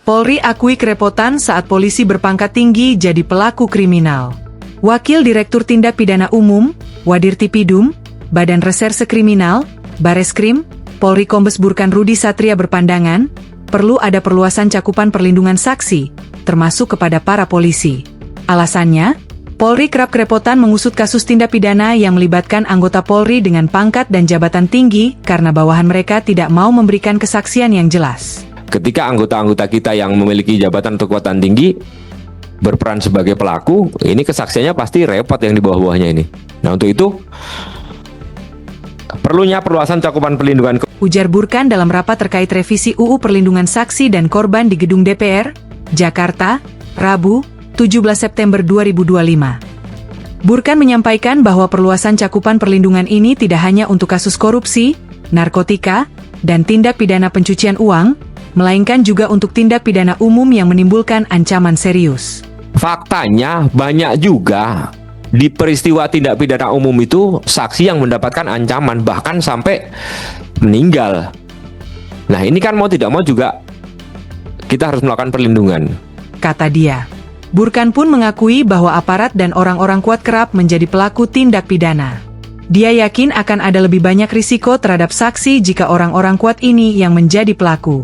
Polri akui kerepotan saat polisi berpangkat tinggi jadi pelaku kriminal. Wakil Direktur Tindak Pidana Umum, Wadir Tipidum, Badan Reserse Kriminal, Bareskrim, Polri Kombes Burkan Rudi Satria berpandangan, perlu ada perluasan cakupan perlindungan saksi, termasuk kepada para polisi. Alasannya, Polri kerap kerepotan mengusut kasus tindak pidana yang melibatkan anggota Polri dengan pangkat dan jabatan tinggi karena bawahan mereka tidak mau memberikan kesaksian yang jelas. Ketika anggota-anggota kita yang memiliki jabatan atau kekuatan tinggi berperan sebagai pelaku, ini kesaksiannya pasti repot yang di bawah-bawahnya ini. Nah, untuk itu perlunya perluasan cakupan perlindungan. Ujar Burkan dalam rapat terkait revisi UU Perlindungan Saksi dan Korban di Gedung DPR, Jakarta, Rabu, 17 September 2025. Burkan menyampaikan bahwa perluasan cakupan perlindungan ini tidak hanya untuk kasus korupsi, narkotika, dan tindak pidana pencucian uang, melainkan juga untuk tindak pidana umum yang menimbulkan ancaman serius. Faktanya banyak juga di peristiwa tindak pidana umum itu saksi yang mendapatkan ancaman bahkan sampai meninggal. Nah, ini kan mau tidak mau juga kita harus melakukan perlindungan, kata dia. Burkan pun mengakui bahwa aparat dan orang-orang kuat kerap menjadi pelaku tindak pidana. Dia yakin akan ada lebih banyak risiko terhadap saksi jika orang-orang kuat ini yang menjadi pelaku.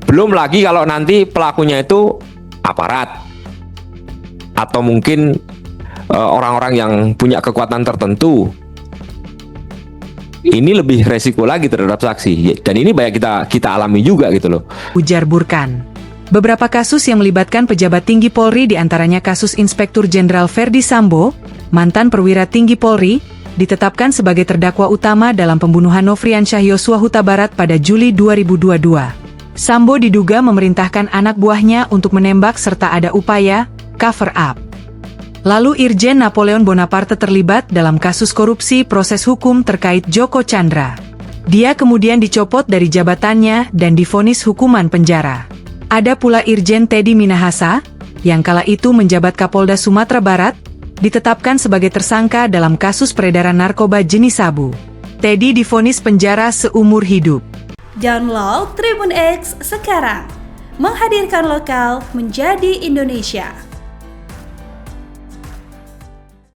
Belum lagi kalau nanti pelakunya itu aparat atau mungkin orang-orang yang punya kekuatan tertentu. Ini lebih resiko lagi terhadap saksi, dan ini banyak kita alami juga gitu loh. Ujar Burkan. Beberapa kasus yang melibatkan pejabat tinggi Polri, diantaranya kasus Inspektur Jenderal Verdi Sambo, mantan perwira tinggi Polri, ditetapkan sebagai terdakwa utama dalam pembunuhan Nofriansyah Yosua Huta Barat pada Juli 2022. Sambo diduga memerintahkan anak buahnya untuk menembak serta ada upaya cover up. Lalu Irjen Napoleon Bonaparte terlibat dalam kasus korupsi proses hukum terkait Joko Chandra. Dia kemudian dicopot dari jabatannya dan divonis hukuman penjara. Ada pula Irjen Teddy Minahasa, yang kala itu menjabat Kapolda Sumatera Barat, ditetapkan sebagai tersangka dalam kasus peredaran narkoba jenis sabu. Teddy divonis penjara seumur hidup. Download Tribun X sekarang, menghadirkan lokal menjadi Indonesia.